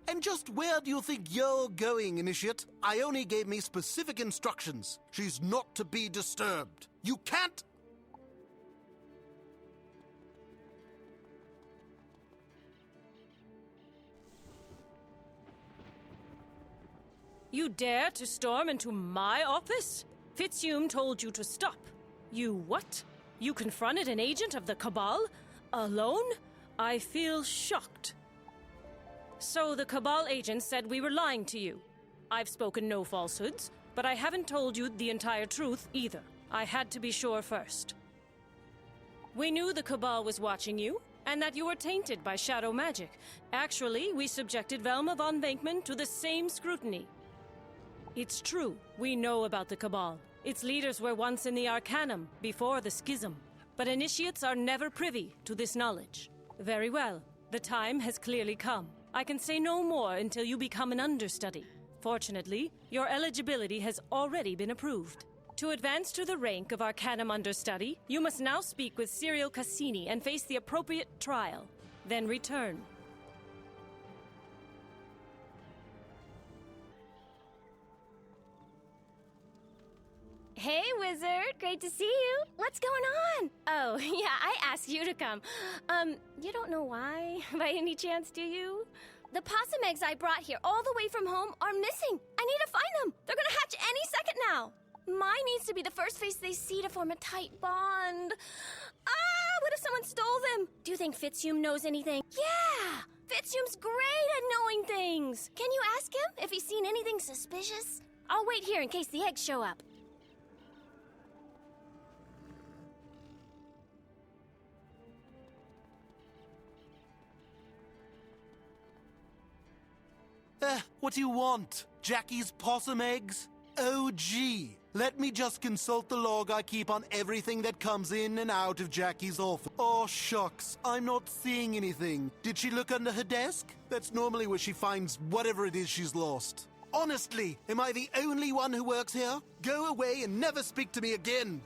And just where do you think you're going, Initiate? Ione gave me specific instructions. She's not to be disturbed. You can't... You dare to storm into my office? Fitzhume told you to stop. You what? You confronted an agent of the Cabal? Alone? I feel shocked. So the Cabal agent said we were lying to you. I've spoken no falsehoods, but I haven't told you the entire truth either. I had to be sure first. We knew the Cabal was watching you, and that you were tainted by shadow magic. Actually, we subjected Velma von Venkman to the same scrutiny. It's true, we know about the Cabal. Its leaders were once in the Arcanum, before the Schism. But initiates are never privy to this knowledge. Very well, the time has clearly come. I can say no more until you become an understudy. Fortunately, your eligibility has already been approved. To advance to the rank of Arcanum understudy, you must now speak with Cyril Cassini and face the appropriate trial. Then return. Hey, Wizard! Great to see you! What's going on? Oh, yeah, I asked you to come. You don't know why, by any chance, do you? The possum eggs I brought here all the way from home are missing. I need to find them. They're gonna hatch any second now. Mine needs to be the first face they see to form a tight bond. What if someone stole them? Do you think Fitzhume knows anything? Yeah! Fitzhume's great at knowing things. Can you ask him if he's seen anything suspicious? I'll wait here in case the eggs show up. What do you want? Jackie's possum eggs? Oh, gee. Let me just consult the log I keep on everything that comes in and out of Jackie's office. Oh, shucks. I'm not seeing anything. Did she look under her desk? That's normally where she finds whatever it is she's lost. Honestly, am I the only one who works here? Go away and never speak to me again.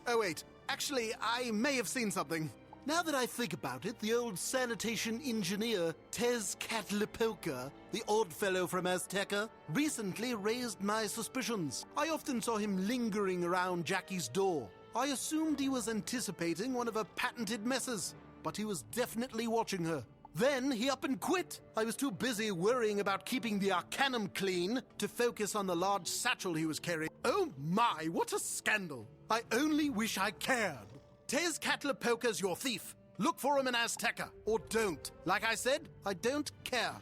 Oh, wait. Actually, I may have seen something. Now that I think about it, the old sanitation engineer, Tezcatlipoca, the odd fellow from Azteca, recently raised my suspicions. I often saw him lingering around Jackie's door. I assumed he was anticipating one of her patented messes, but he was definitely watching her. Then he up and quit. I was too busy worrying about keeping the Arcanum clean to focus on the large satchel he was carrying. Oh my, what a scandal! I only wish I cared. Tezcatlipoca's your thief. Look for him in Azteca, or don't. Like I said, I don't care.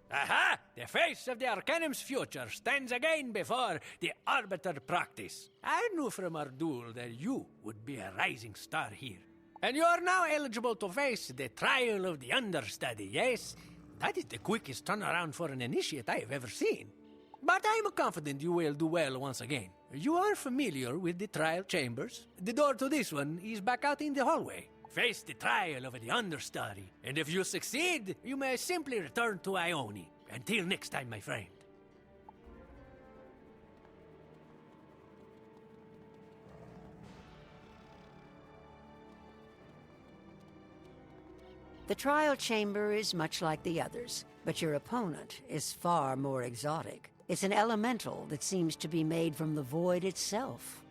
Aha! The face of the Arcanum's future stands again before the Arbiter practice. I knew from our duel that you would be a rising star here. And you are now eligible to face the trial of the understudy, yes? That is the quickest turnaround for an initiate I have ever seen. But I am confident you will do well once again. You are familiar with the trial chambers. The door to this one is back out in the hallway. Face the trial of the understudy, and if you succeed, you may simply return to Ione. Until next time, my friend. The trial chamber is much like the others, but your opponent is far more exotic. It's an elemental that seems to be made from the void itself.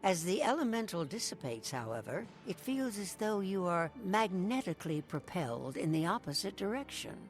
As the elemental dissipates, however, it feels as though you are magnetically propelled in the opposite direction.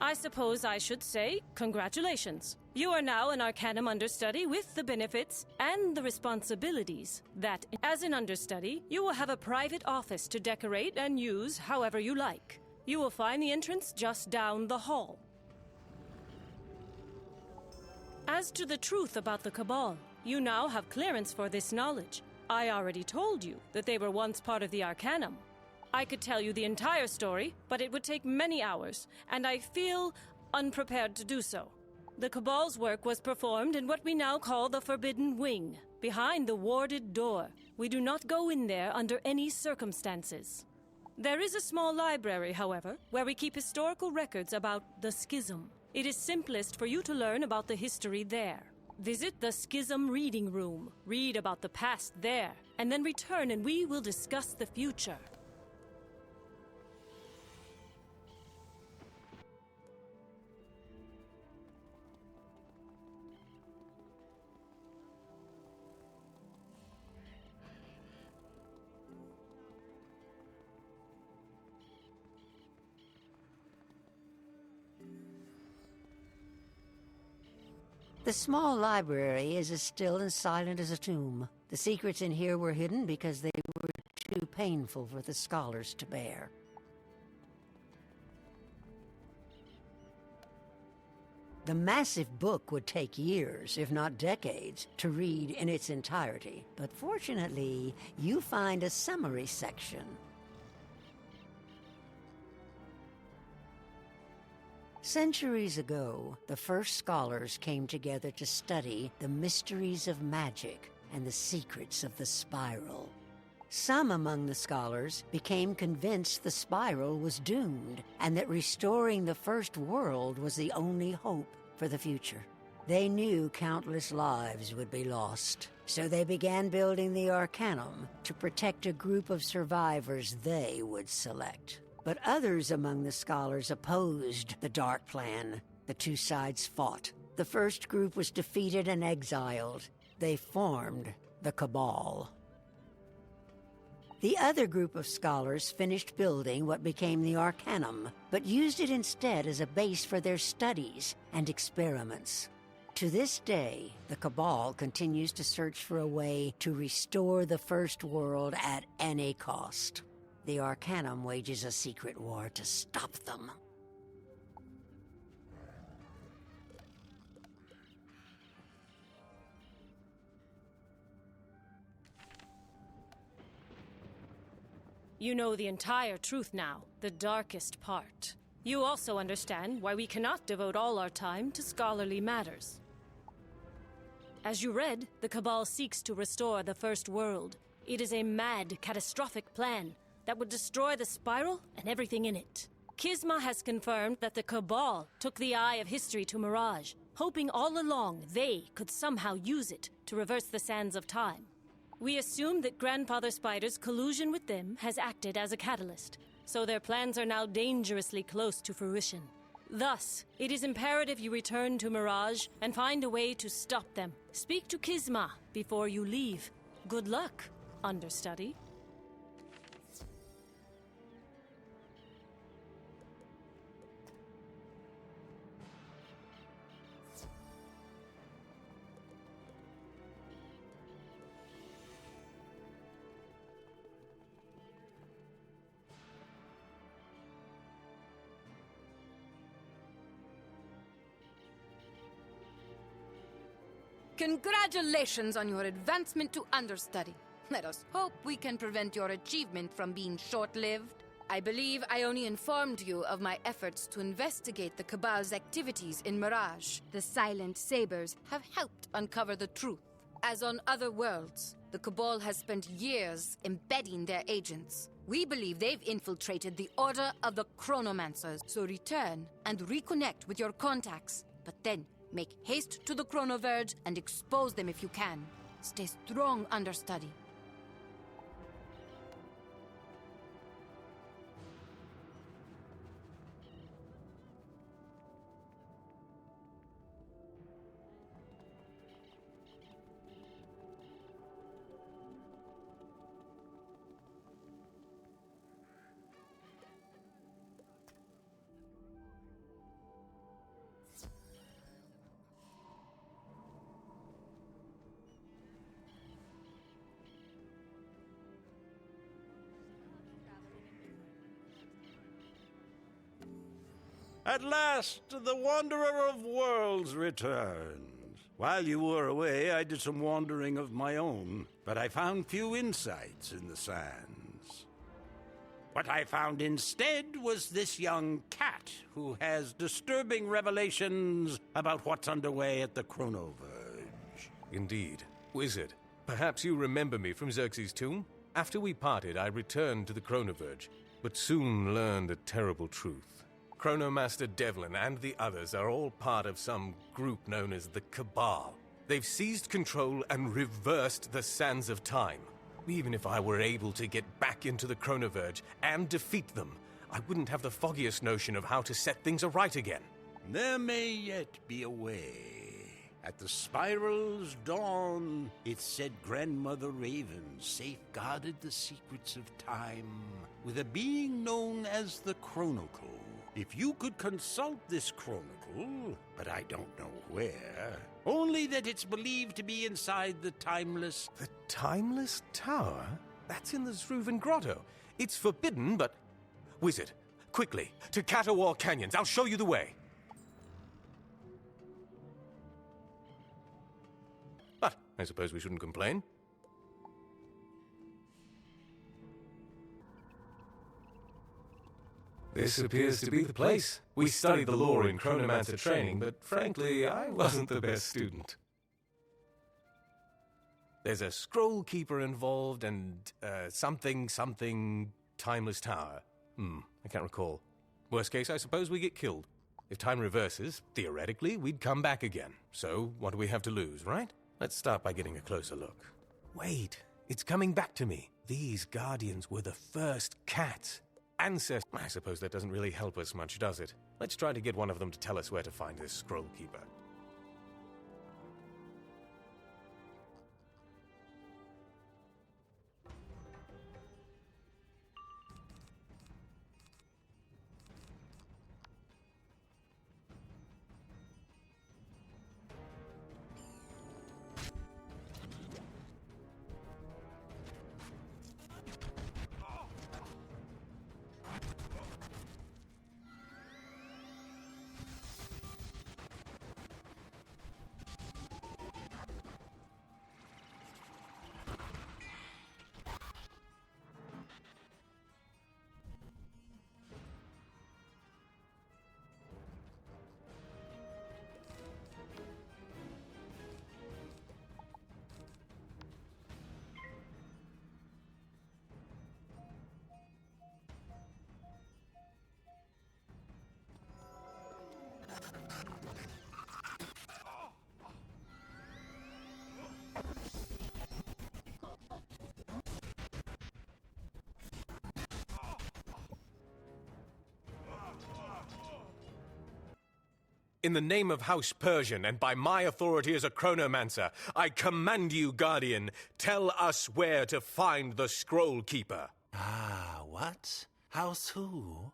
I suppose I should say congratulations. You are now an Arcanum understudy with the benefits and the responsibilities that, as an understudy, you will have a private office to decorate and use however you like. You will find the entrance just down the hall. As to the truth about the Cabal, you now have clearance for this knowledge. I already told you that they were once part of the Arcanum. I could tell you the entire story, but it would take many hours, and I feel unprepared to do so. The Cabal's work was performed in what we now call the Forbidden Wing, behind the warded door. We do not go in there under any circumstances. There is a small library, however, where we keep historical records about the Schism. It is simplest for you to learn about the history there. Visit the Schism Reading Room, read about the past there, and then return and we will discuss the future. The small library is as still and silent as a tomb. The secrets in here were hidden because they were too painful for the scholars to bear. The massive book would take years, if not decades, to read in its entirety. But fortunately, you find a summary section. Centuries ago, the first scholars came together to study the mysteries of magic and the secrets of the spiral. Some among the scholars became convinced the spiral was doomed and that restoring the first world was the only hope for the future. They knew countless lives would be lost, so they began building the Arcanum to protect a group of survivors they would select. But others among the scholars opposed the dark plan. The two sides fought. The first group was defeated and exiled. They formed the Cabal. The other group of scholars finished building what became the Arcanum, but used it instead as a base for their studies and experiments. To this day, the Cabal continues to search for a way to restore the First World at any cost. The Arcanum wages a secret war to stop them. You know the entire truth now, the darkest part. You also understand why we cannot devote all our time to scholarly matters. As you read, the Cabal seeks to restore the First World. It is a mad, catastrophic plan that would destroy the spiral and everything in it. Kisma has confirmed that the Cabal took the Eye of History to Mirage, hoping all along they could somehow use it to reverse the sands of time. We assume that Grandfather Spider's collusion with them has acted as a catalyst, so their plans are now dangerously close to fruition. Thus, it is imperative you return to Mirage and find a way to stop them. Speak to Kisma before you leave. Good luck, understudy. Congratulations on your advancement to understudy. Let us hope we can prevent your achievement from being short-lived. I believe Ione informed you of my efforts to investigate the Cabal's activities in Mirage. The Silent Sabers have helped uncover the truth. As on other worlds, the Cabal has spent years embedding their agents. We believe they've infiltrated the Order of the Chronomancers, so return and reconnect with your contacts. But then, make haste to the Chronoverge and expose them if you can. Stay strong, understudy. At last, the Wanderer of Worlds returned. While you were away, I did some wandering of my own. but I found few insights in the sands. What I found instead was this young cat who has disturbing revelations about what's underway at the Chronoverge. Indeed. Wizard, perhaps you remember me from Xerxes' tomb? After we parted, I returned to the Chronoverge, but soon learned a terrible truth. Chronomaster Devlin and the others are all part of some group known as the Cabal. They've seized control and reversed the sands of time. Even if I were able to get back into the Chronoverge and defeat them, I wouldn't have the foggiest notion of how to set things aright again. There may yet be a way. At the spiral's dawn, it said Grandmother Raven safeguarded the secrets of time with a being known as the Chronicle. If you could consult this Chronicle, but I don't know where, only that it's believed to be inside the Timeless... The Timeless Tower? That's in the Zruvan Grotto. It's forbidden, but... Wizard, quickly, to Catawar Canyons. I'll show you the way. But I suppose we shouldn't complain. This appears to be the place. We studied the lore in Chronomancer training, but frankly, I wasn't the best student. There's a scroll keeper involved and something Timeless Tower. I can't recall. Worst case, I suppose we get killed. If time reverses, theoretically, we'd come back again. So, what do we have to lose, right? Let's start by getting a closer look. Wait, it's coming back to me. These Guardians were the first cats. Ancestors. I suppose that doesn't really help us much, does it? Let's try to get one of them to tell us where to find this scroll keeper. In the name of House Persian, and by my authority as a chronomancer, I command you, Guardian, tell us where to find the Scroll Keeper. Ah, what? House who?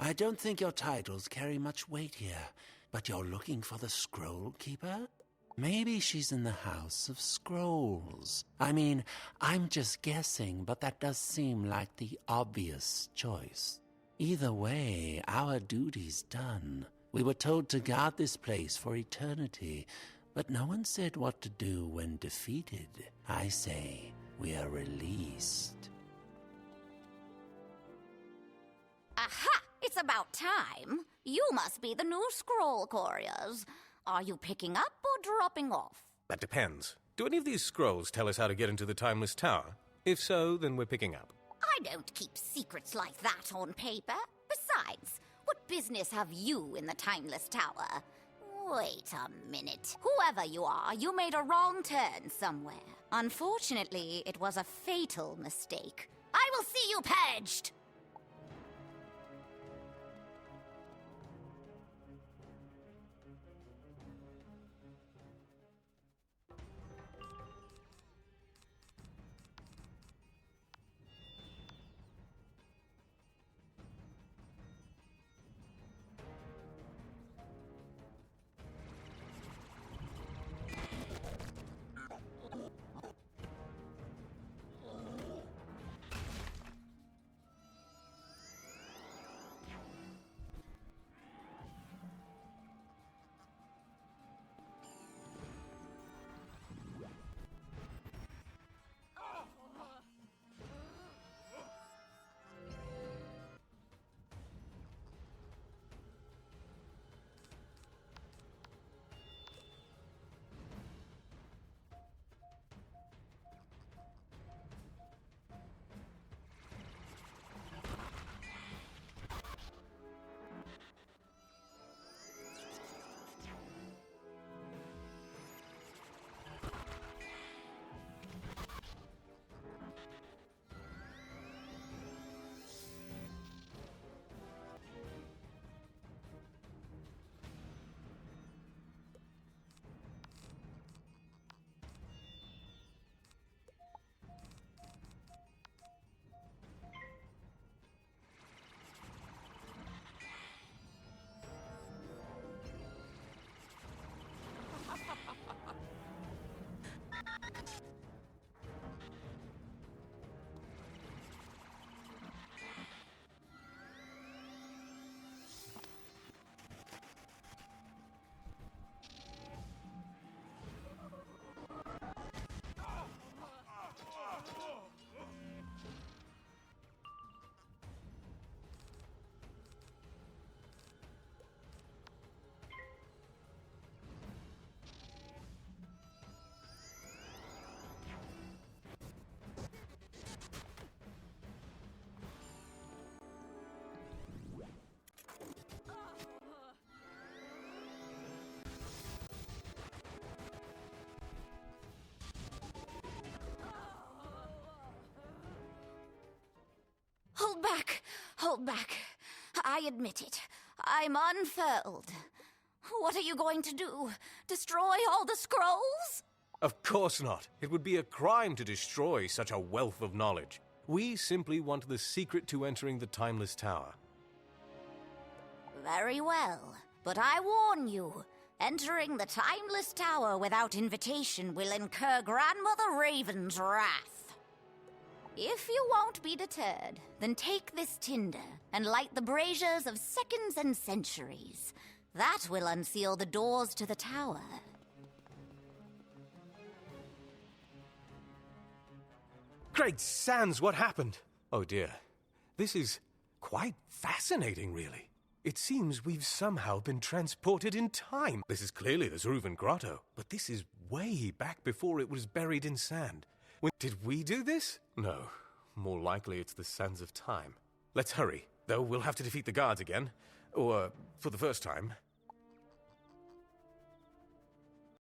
I don't think your titles carry much weight here, but you're looking for the Scroll Keeper? Maybe she's in the House of Scrolls. I mean, I'm just guessing, but that does seem like the obvious choice. Either way, our duty's done. We were told to guard this place for eternity, but no one said what to do when defeated. I say we are released. Aha! It's about time. You must be the new scroll couriers. Are you picking up or dropping off? That depends. Do any of these scrolls tell us how to get into the Timeless Tower? If so, then we're picking up. I don't keep secrets like that on paper. Besides, what business have you in the Timeless Tower? Wait a minute. Whoever you are, you made a wrong turn somewhere. Unfortunately, it was a fatal mistake. I will see you purged! Hold back. I admit it. I'm unfurled. What are you going to do? Destroy all the scrolls? Of course not. It would be a crime to destroy such a wealth of knowledge. We simply want the secret to entering the Timeless Tower. Very well. But I warn you, entering the Timeless Tower without invitation will incur Grandmother Raven's wrath. If you won't be deterred, then take this tinder and light the braziers of seconds and centuries. That will unseal the doors to the tower. Great Sans, what happened? Oh dear. This is quite fascinating, really. It seems we've somehow been transported in time. This is clearly the Zruvan Grotto, but this is way back before it was buried in sand. Did we do this? No. More likely it's the sands of time. Let's hurry, though we'll have to defeat the guards again. Or, for the first time,